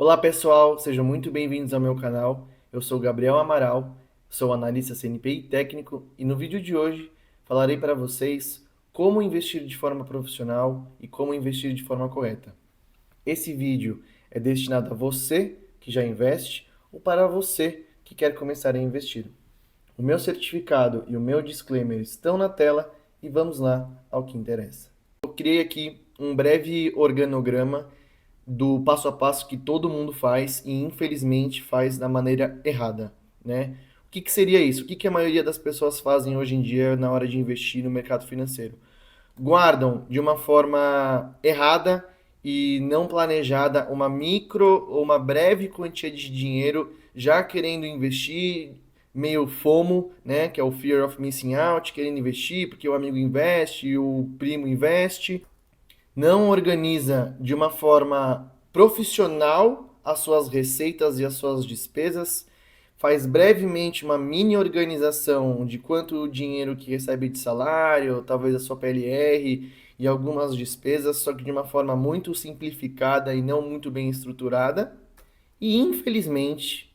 Olá pessoal, sejam muito bem-vindos ao meu canal. Eu sou Gabriel Amaral, sou analista CNPI técnico e no vídeo de hoje falarei para vocês como investir de forma profissional e como investir de forma correta. Esse vídeo é destinado a você que já investe ou para você que quer começar a investir. O meu certificado e o meu disclaimer estão na tela e vamos lá ao que interessa. Eu criei aqui um breve organograma do passo a passo que todo mundo faz e infelizmente faz da maneira errada, né? O que seria isso? O que a maioria das pessoas fazem hoje em dia na hora de investir no mercado financeiro? Guardam de uma forma errada e não planejada uma micro ou uma breve quantia de dinheiro já querendo investir, meio FOMO, né, que é o Fear of Missing Out, querendo investir porque o amigo investe, o primo investe, não organiza de uma forma profissional as suas receitas e as suas despesas, faz brevemente uma mini organização de quanto o dinheiro que recebe de salário, talvez a sua PLR e algumas despesas, só que de uma forma muito simplificada e não muito bem estruturada. E infelizmente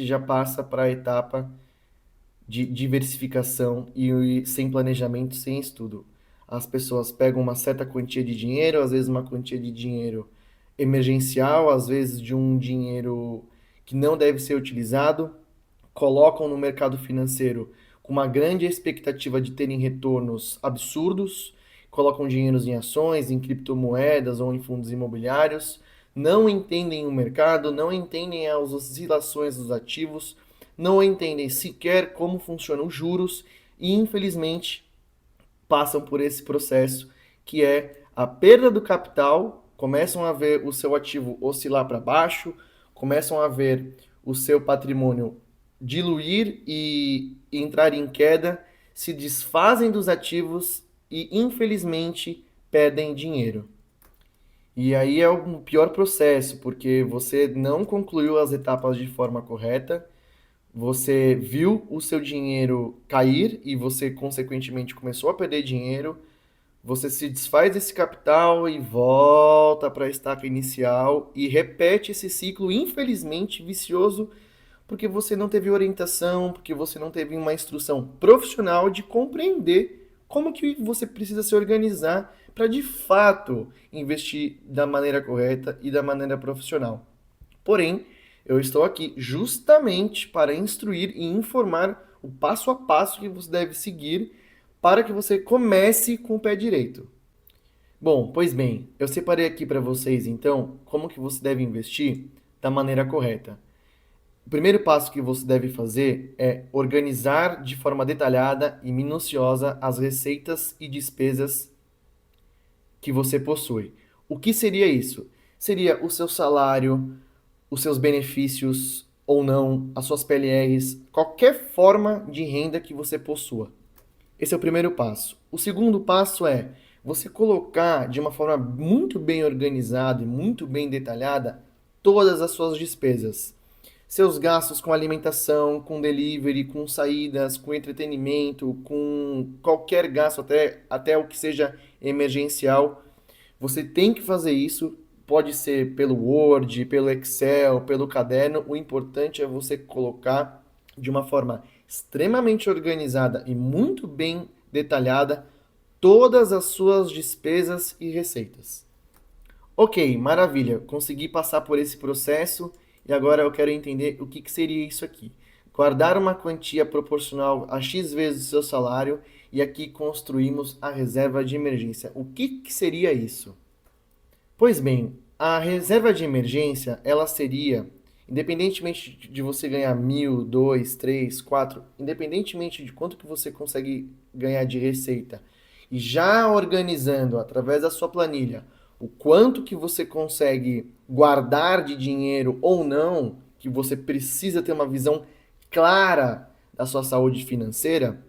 já passa para a etapa de diversificação e sem planejamento, sem estudo. As pessoas pegam uma certa quantia de dinheiro, às vezes uma quantia de dinheiro emergencial, às vezes de um dinheiro que não deve ser utilizado, colocam no mercado financeiro com uma grande expectativa de terem retornos absurdos, colocam dinheiros em ações, em criptomoedas ou em fundos imobiliários, não entendem o mercado, não entendem as oscilações dos ativos, não entendem sequer como funcionam os juros e, infelizmente, passam por esse processo que é a perda do capital, começam a ver o seu ativo oscilar para baixo, começam a ver o seu patrimônio diluir e entrar em queda, se desfazem dos ativos e, infelizmente, perdem dinheiro. E aí é o pior processo, porque você não concluiu as etapas de forma correta, você viu o seu dinheiro cair e você, consequentemente, começou a perder dinheiro. Você se desfaz desse capital e volta para a estaca inicial e repete esse ciclo, infelizmente, vicioso, porque você não teve orientação, porque você não teve uma instrução profissional de compreender como que você precisa se organizar para de fato investir da maneira correta e da maneira profissional. Porém, eu estou aqui justamente para instruir e informar o passo a passo que você deve seguir para que você comece com o pé direito. Bom, pois bem, eu separei aqui para vocês então como que você deve investir da maneira correta. O primeiro passo que você deve fazer é organizar de forma detalhada e minuciosa as receitas e despesas que você possui. O que seria isso? Seria o seu salário, os seus benefícios ou não, as suas PLRs, qualquer forma de renda que você possua. Esse é o primeiro passo. O segundo passo é você colocar de uma forma muito bem organizada e muito bem detalhada todas as suas despesas. Seus gastos com alimentação, com delivery, com saídas, com entretenimento, com qualquer gasto, até o que seja emergencial. Você tem que fazer isso. Pode ser pelo Word, pelo Excel, pelo caderno. O importante é você colocar de uma forma extremamente organizada e muito bem detalhada todas as suas despesas e receitas. Ok, maravilha. Consegui passar por esse processo e agora eu quero entender o que seria isso aqui. Guardar uma quantia proporcional a X vezes o seu salário e aqui construímos a reserva de emergência. O que seria isso? Pois bem, a reserva de emergência, ela seria, independentemente de você ganhar 1.000, 2, 3, 4, independentemente de quanto que você consegue ganhar de receita, e já organizando através da sua planilha o quanto que você consegue guardar de dinheiro ou não, que você precisa ter uma visão clara da sua saúde financeira,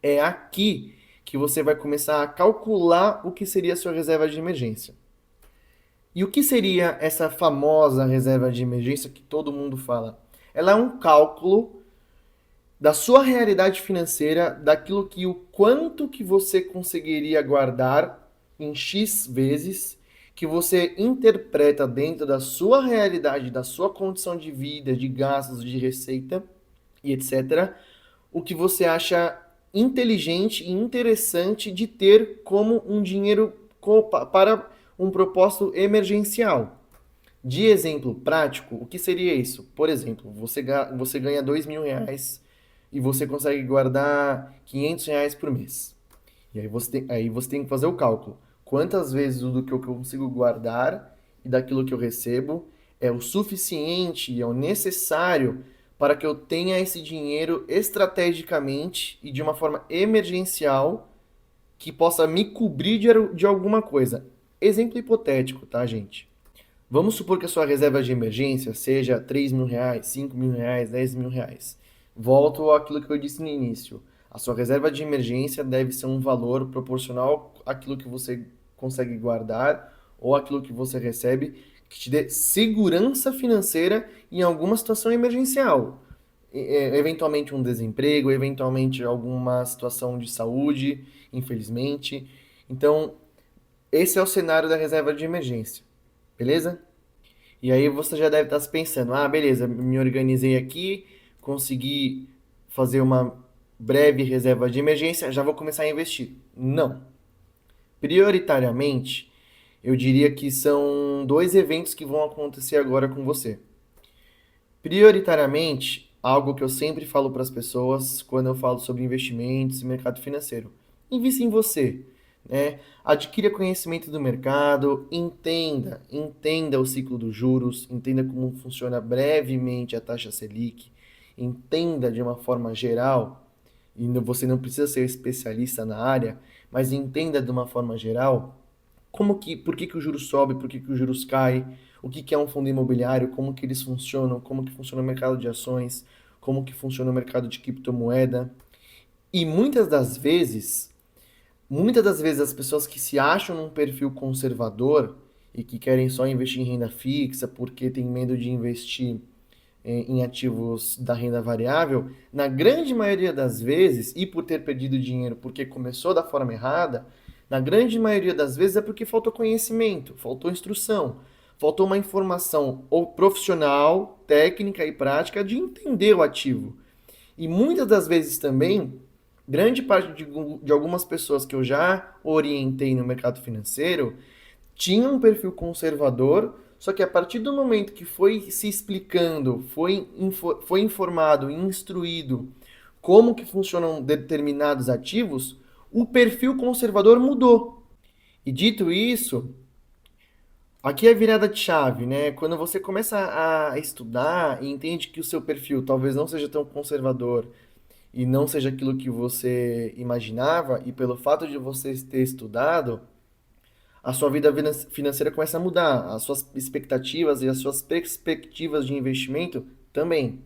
é aqui que você vai começar a calcular o que seria a sua reserva de emergência. E o que seria essa famosa reserva de emergência que todo mundo fala? Ela é um cálculo da sua realidade financeira, daquilo que o quanto que você conseguiria guardar em X vezes, que você interpreta dentro da sua realidade, da sua condição de vida, de gastos, de receita e etc., o que você acha inteligente e interessante de ter como um dinheiro para um propósito emergencial. De exemplo prático, o que seria isso? Por exemplo, você ganha R$ 2.000 e você consegue guardar R$ 500 por mês. E aí você tem que fazer o cálculo. Quantas vezes do que eu consigo guardar e daquilo que eu recebo é o suficiente e é o necessário para que eu tenha esse dinheiro estrategicamente e de uma forma emergencial que possa me cobrir de alguma coisa. Exemplo hipotético, tá, gente? Vamos supor que a sua reserva de emergência seja R$ 3.000, R$ 5.000, R$ 10.000. Volto àquilo que eu disse no início. A sua reserva de emergência deve ser um valor proporcional àquilo que você consegue guardar ou àquilo que você recebe, que te dê segurança financeira em alguma situação emergencial. Eventualmente um desemprego, eventualmente alguma situação de saúde, infelizmente. Então, esse é o cenário da reserva de emergência. Beleza? E aí você já deve estar se pensando, beleza, me organizei aqui, consegui fazer uma breve reserva de emergência, já vou começar a investir. Não. Prioritariamente, eu diria que são dois eventos que vão acontecer agora com você. Prioritariamente, algo que eu sempre falo para as pessoas quando eu falo sobre investimentos e mercado financeiro. Invista em você, né? Adquira conhecimento do mercado, entenda o ciclo dos juros, entenda como funciona brevemente a taxa Selic, entenda de uma forma geral, e você não precisa ser especialista na área, mas entenda de uma forma geral por que que o juros sobe, por que que os juros cai, o que que é um fundo imobiliário, como que eles funcionam, como que funciona o mercado de ações, como que funciona o mercado de criptomoeda. E muitas das vezes as pessoas que se acham num perfil conservador e que querem só investir em renda fixa porque tem medo de investir em ativos da renda variável, na grande maioria das vezes, e por ter perdido dinheiro porque começou da forma errada, na grande maioria das vezes é porque faltou conhecimento, faltou instrução, faltou uma informação ou profissional, técnica e prática de entender o ativo. E muitas das vezes também, grande parte de algumas pessoas que eu já orientei no mercado financeiro tinham um perfil conservador, só que a partir do momento que foi se explicando, foi informado, instruído como que funcionam determinados ativos, o perfil conservador mudou. E dito isso, aqui é a virada de chave, né? Quando você começa a estudar e entende que o seu perfil talvez não seja tão conservador e não seja aquilo que você imaginava, e pelo fato de você ter estudado, a sua vida financeira começa a mudar, as suas expectativas e as suas perspectivas de investimento também.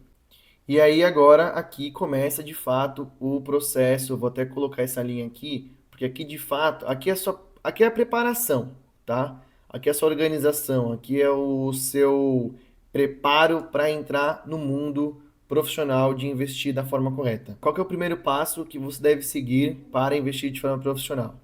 E aí agora aqui começa de fato o processo. Eu vou até colocar essa linha aqui, porque aqui de fato, aqui é a preparação, tá? Aqui é a sua organização, aqui é o seu preparo para entrar no mundo profissional de investir da forma correta. Qual que é o primeiro passo que você deve seguir para investir de forma profissional?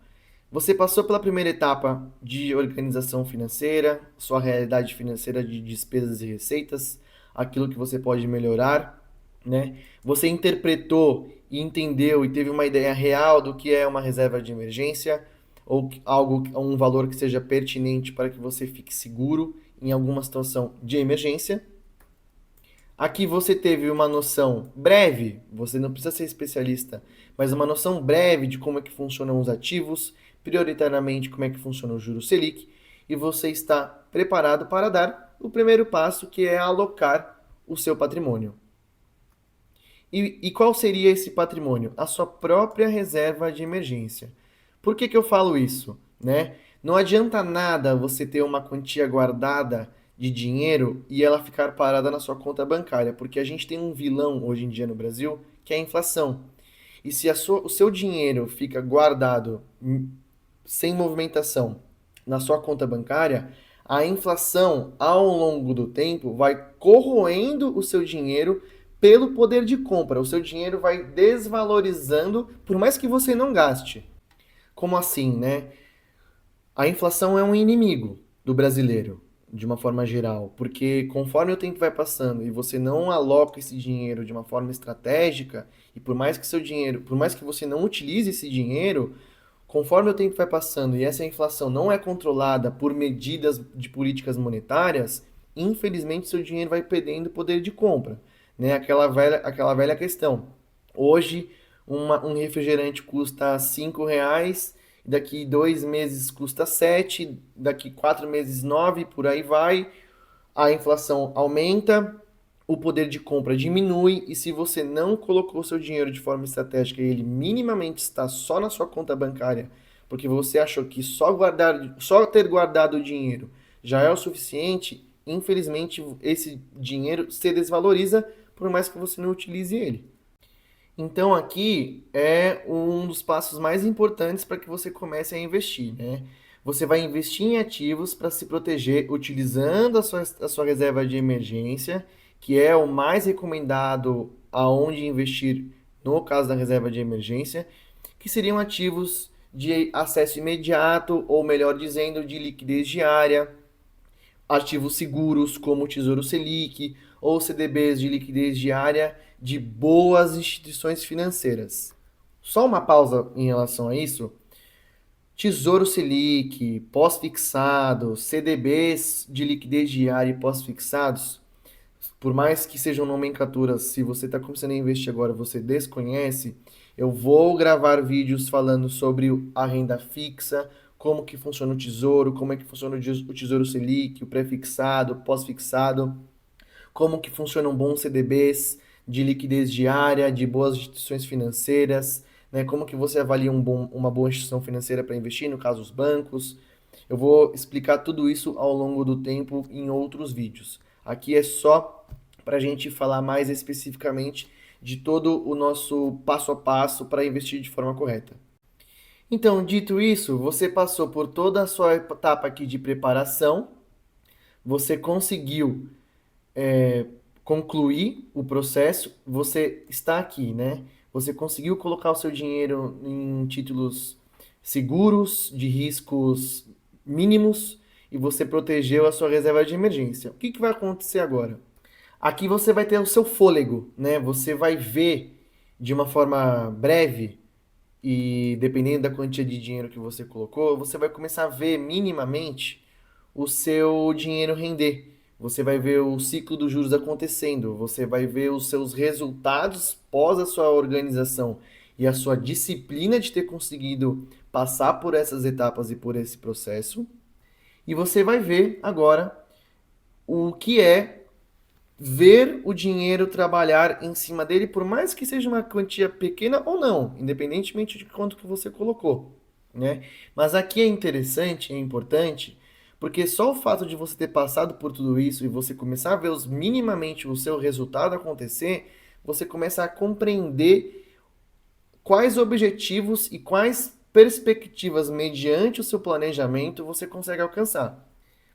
Você passou pela primeira etapa de organização financeira, sua realidade financeira de despesas e receitas, aquilo que você pode melhorar, né? Você interpretou e entendeu e teve uma ideia real do que é uma reserva de emergência ou um valor que seja pertinente para que você fique seguro em alguma situação de emergência. Aqui você teve uma noção breve, você não precisa ser especialista, mas uma noção breve de como é que funcionam os ativos, prioritariamente como é que funciona o juro Selic, e você está preparado para dar o primeiro passo, que é alocar o seu patrimônio. E qual seria esse patrimônio? A sua própria reserva de emergência. Por que que eu falo isso, né? Não adianta nada você ter uma quantia guardada de dinheiro e ela ficar parada na sua conta bancária, porque a gente tem um vilão hoje em dia no Brasil, que é a inflação. E se o seu dinheiro fica guardado sem movimentação na sua conta bancária, a inflação ao longo do tempo vai corroendo o seu dinheiro pelo poder de compra. O seu dinheiro vai desvalorizando, por mais que você não gaste. Como assim, né? A inflação é um inimigo. do brasileiro, de uma forma geral, porque conforme o tempo vai passando e você não aloca esse dinheiro de uma forma estratégica, e por mais que seu dinheiro, por mais que você não utilize esse dinheiro, conforme o tempo vai passando e essa inflação não é controlada por medidas de políticas monetárias, infelizmente seu dinheiro vai perdendo poder de compra, né? Aquela velha questão. Hoje, um refrigerante custa R$ 5, daqui 2 meses custa 7, daqui 4 meses 9, por aí vai. A inflação aumenta, o poder de compra diminui, e se você não colocou seu dinheiro de forma estratégica e ele minimamente está só na sua conta bancária, porque você achou que só ter guardado o dinheiro já é o suficiente, infelizmente esse dinheiro se desvaloriza por mais que você não utilize ele. Então aqui é um dos passos mais importantes para que você comece a investir, né? Você vai investir em ativos para se proteger utilizando a sua reserva de emergência, que é o mais recomendado aonde investir no caso da reserva de emergência, que seriam ativos de acesso imediato, ou melhor dizendo, de liquidez diária, ativos seguros como o Tesouro Selic ou CDBs de liquidez diária de boas instituições financeiras. Só uma pausa em relação a isso. Tesouro Selic, pós-fixado, CDBs de liquidez diária e pós-fixados, por mais que sejam nomenclaturas, se você está começando a investir agora, você desconhece, eu vou gravar vídeos falando sobre a renda fixa, como que funciona o tesouro, como é que funciona o tesouro Selic, o pré-fixado, o pós-fixado, como que funcionam bons CDBs de liquidez diária, de boas instituições financeiras, né? Como que você avalia uma boa instituição financeira para investir, no caso os bancos. Eu vou explicar tudo isso ao longo do tempo em outros vídeos. Aqui é só para a gente falar mais especificamente de todo o nosso passo a passo para investir de forma correta. Então, dito isso, você passou por toda a sua etapa aqui de preparação, você conseguiu concluir o processo, você está aqui, né? Você conseguiu colocar o seu dinheiro em títulos seguros, de riscos mínimos, e você protegeu a sua reserva de emergência. O que que vai acontecer agora? Aqui você vai ter o seu fôlego, né? Você vai ver de uma forma breve e dependendo da quantia de dinheiro que você colocou, você vai começar a ver minimamente o seu dinheiro render. Você vai ver o ciclo dos juros acontecendo, você vai ver os seus resultados pós a sua organização e a sua disciplina de ter conseguido passar por essas etapas e por esse processo. E você vai ver agora o que é ver o dinheiro trabalhar em cima dele, por mais que seja uma quantia pequena ou não, independentemente de quanto que você colocou, né? Mas aqui é interessante, é importante, porque só o fato de você ter passado por tudo isso e você começar a ver minimamente o seu resultado acontecer, você começa a compreender quais objetivos e quais perspectivas mediante o seu planejamento você consegue alcançar.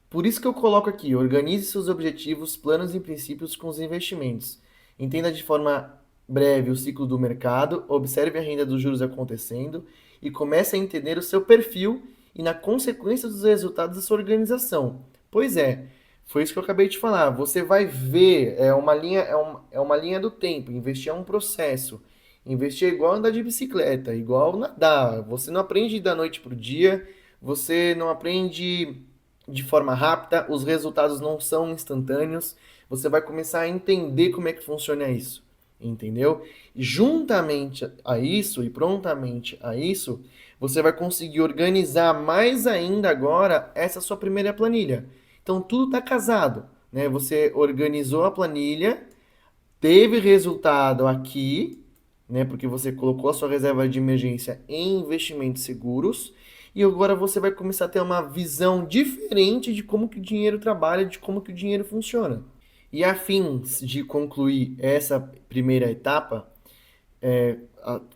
Por isso que eu coloco aqui, organize seus objetivos, planos e princípios com os investimentos. Entenda de forma breve o ciclo do mercado, observe a renda dos juros acontecendo e comece a entender o seu perfil e na consequência dos resultados da sua organização. Pois é, foi isso que eu acabei de falar. Você vai ver, é uma linha do tempo. Investir é um processo. Investir é igual andar de bicicleta, igual nadar. Você não aprende da noite para o dia, você não aprende de forma rápida, os resultados não são instantâneos, você vai começar a entender como é que funciona isso, entendeu? E juntamente a isso e prontamente a isso, você vai conseguir organizar mais ainda agora essa sua primeira planilha. Então tudo está casado, né? Você organizou a planilha, teve resultado aqui, né? Porque você colocou a sua reserva de emergência em investimentos seguros. E agora você vai começar a ter uma visão diferente de como que o dinheiro trabalha, de como que o dinheiro funciona. E a fins de concluir essa primeira etapa,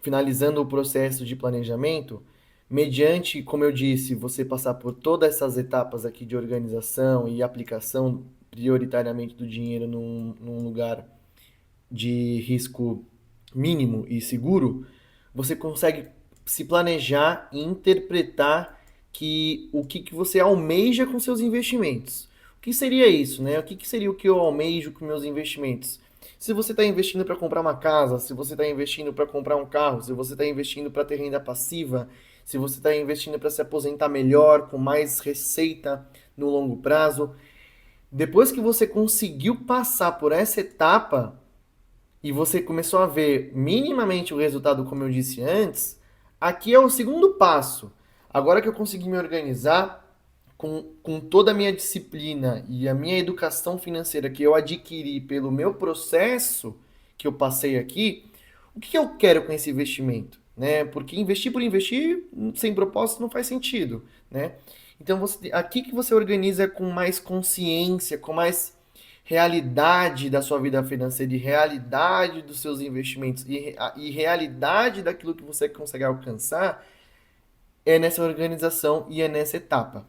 finalizando o processo de planejamento, mediante, como eu disse, você passar por todas essas etapas aqui de organização e aplicação prioritariamente do dinheiro num lugar de risco mínimo e seguro, você consegue se planejar e interpretar o que você almeja com seus investimentos. O que seria isso, né? O que seria o que eu almejo com meus investimentos? Se você está investindo para comprar uma casa, se você está investindo para comprar um carro, se você está investindo para ter renda passiva, se você está investindo para se aposentar melhor, com mais receita no longo prazo, depois que você conseguiu passar por essa etapa e você começou a ver minimamente o resultado, como eu disse antes, aqui é o segundo passo. Agora que eu consegui me organizar com toda a minha disciplina e a minha educação financeira que eu adquiri pelo meu processo que eu passei aqui, o que eu quero com esse investimento? Né? Porque investir por investir, sem propósito, não faz sentido. Né? Então, aqui que você organiza com mais consciência, com mais realidade da sua vida financeira e realidade dos seus investimentos e realidade daquilo que você consegue alcançar, é nessa organização e é nessa etapa.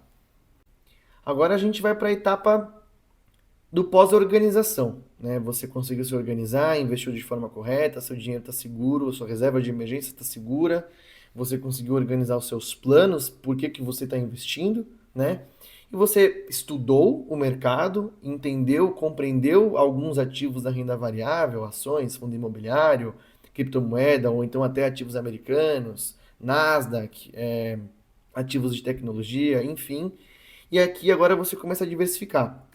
Agora a gente vai para a etapa do pós-organização, né? Você conseguiu se organizar, investiu de forma correta, seu dinheiro está seguro, a sua reserva de emergência está segura, você conseguiu organizar os seus planos, por que que você está investindo, né? E você estudou o mercado, entendeu, compreendeu alguns ativos da renda variável, ações, fundo imobiliário, criptomoeda, ou então até ativos americanos, Nasdaq, ativos de tecnologia, enfim. E aqui agora você começa a diversificar.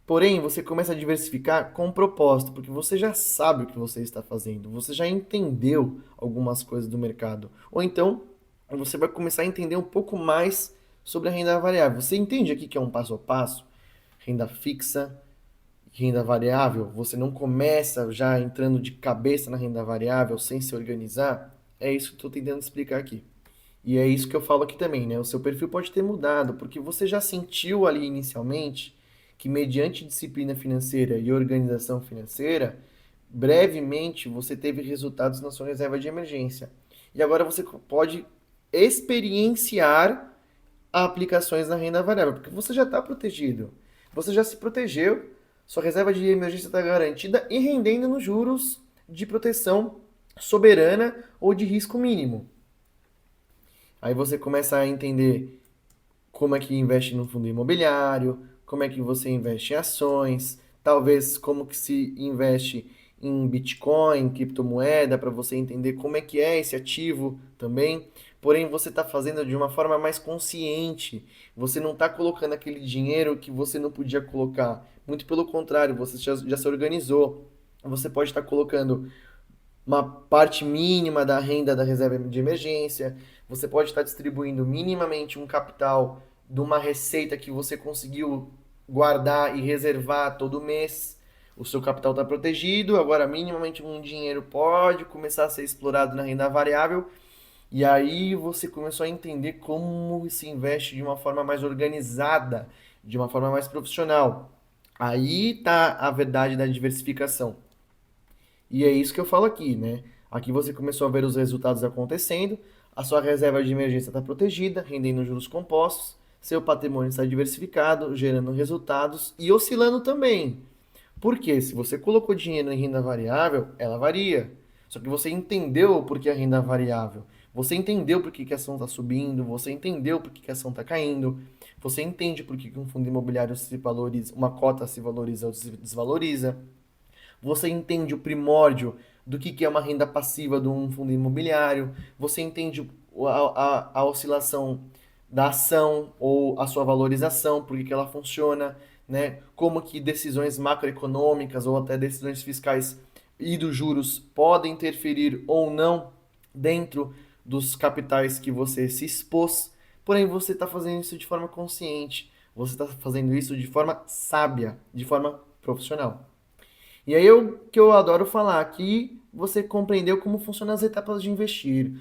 Porém, você começa a diversificar com propósito, porque você já sabe o que você está fazendo, você já entendeu algumas coisas do mercado. Ou então, você vai começar a entender um pouco mais sobre a renda variável. Você entende aqui que é um passo a passo? Renda fixa, renda variável. Você não começa já entrando de cabeça na renda variável sem se organizar. É isso que eu estou tentando explicar aqui. E é isso que eu falo aqui também, né? O seu perfil pode ter mudado, porque você já sentiu ali inicialmente que, mediante disciplina financeira e organização financeira, brevemente você teve resultados na sua reserva de emergência. E agora você pode experienciar aplicações na renda variável, porque você já está protegido. Você já se protegeu, sua reserva de emergência está garantida e rendendo nos juros de proteção soberana ou de risco mínimo. Aí você começa a entender como é que investe no fundo imobiliário, como é que você investe em ações, talvez como que se investe em Bitcoin, criptomoeda, para você entender como é que é esse ativo também. Porém, você está fazendo de uma forma mais consciente. Você não está colocando aquele dinheiro que você não podia colocar. Muito pelo contrário, você já se organizou. Você pode estar colocando uma parte mínima da renda da reserva de emergência, você pode estar distribuindo minimamente um capital de uma receita que você conseguiu guardar e reservar todo mês. O seu capital está protegido, agora minimamente um dinheiro pode começar a ser explorado na renda variável, e aí você começou a entender como se investe de uma forma mais organizada, de uma forma mais profissional. Aí está a verdade da diversificação. E é isso que eu falo aqui, né? Aqui você começou a ver os resultados acontecendo, a sua reserva de emergência está protegida, rendendo juros compostos, seu patrimônio está diversificado, gerando resultados e oscilando também. Porque se você colocou dinheiro em renda variável, ela varia. Só que você entendeu por que a renda é variável. Você entendeu por que a ação está subindo, você entendeu por que a ação está caindo, você entende por que um fundo imobiliário se valoriza, uma cota se valoriza ou se desvaloriza. Você entende o primórdio do que é uma renda passiva de um fundo imobiliário, você entende a oscilação da ação ou a sua valorização, por que ela funciona, né? Como que decisões macroeconômicas ou até decisões fiscais e dos juros podem interferir ou não dentro dos capitais que você se expôs. Porém, você está fazendo isso de forma consciente, você está fazendo isso de forma sábia, de forma profissional. E aí que eu adoro falar aqui, você compreendeu como funcionam as etapas de investir,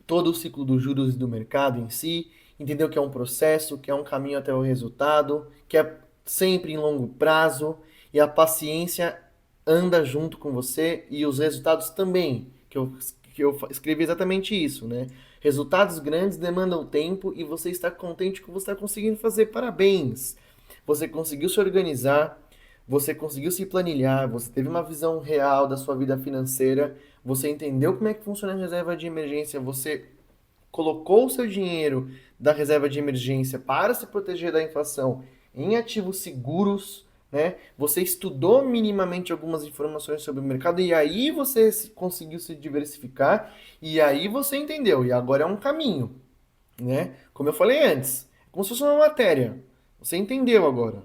todo o ciclo dos juros e do mercado em si, entendeu que é um processo, que é um caminho até o resultado, que é sempre em longo prazo e a paciência anda junto com você e os resultados também, que eu escrevi exatamente isso, né? Resultados grandes demandam tempo e você está contente com o que você está conseguindo fazer. Parabéns! Você conseguiu se organizar, você conseguiu se planilhar, você teve uma visão real da sua vida financeira, você entendeu como é que funciona a reserva de emergência, você colocou o seu dinheiro da reserva de emergência para se proteger da inflação em ativos seguros, né? Você estudou minimamente algumas informações sobre o mercado e aí você conseguiu se diversificar e aí você entendeu. E agora é um caminho, né? Como eu falei antes, é como se fosse uma matéria. Você entendeu agora.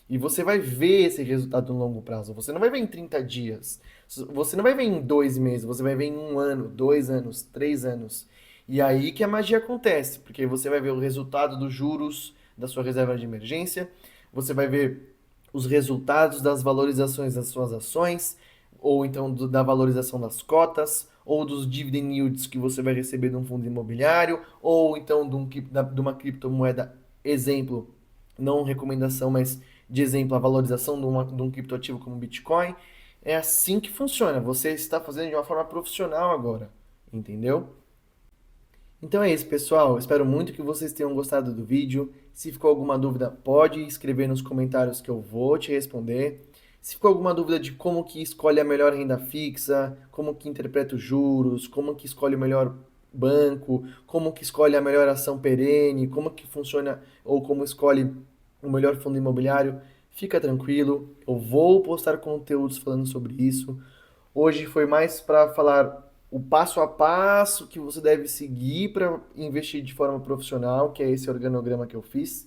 E você vai ver esse resultado no longo prazo. Você não vai ver em 30 dias. Você não vai ver em 2 meses. Você vai ver em 1 ano, 2 anos, 3 anos. E aí que a magia acontece. Porque você vai ver o resultado dos juros da sua reserva de emergência. Você vai ver os resultados das valorizações das suas ações. Ou então da valorização das cotas. Ou dos dividend yields que você vai receber de um fundo imobiliário. Ou então de uma criptomoeda. Exemplo, não recomendação, mas de exemplo, a valorização de um criptoativo como o Bitcoin. É assim que funciona. Você está fazendo de uma forma profissional agora, entendeu? Então é isso, pessoal. Espero muito que vocês tenham gostado do vídeo. Se ficou alguma dúvida, pode escrever nos comentários que eu vou te responder. Se ficou alguma dúvida de como que escolhe a melhor renda fixa, como que interpreta os juros, como que escolhe o melhor banco, como que escolhe a melhor ação perene, como que funciona ou como escolhe o melhor fundo imobiliário, fica tranquilo. Eu vou postar conteúdos falando sobre isso. Hoje foi mais para falar o passo a passo que você deve seguir para investir de forma profissional, que é esse organograma que eu fiz.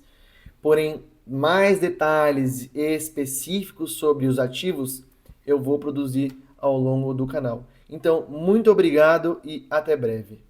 Porém, mais detalhes específicos sobre os ativos eu vou produzir ao longo do canal. Então, muito obrigado e até breve.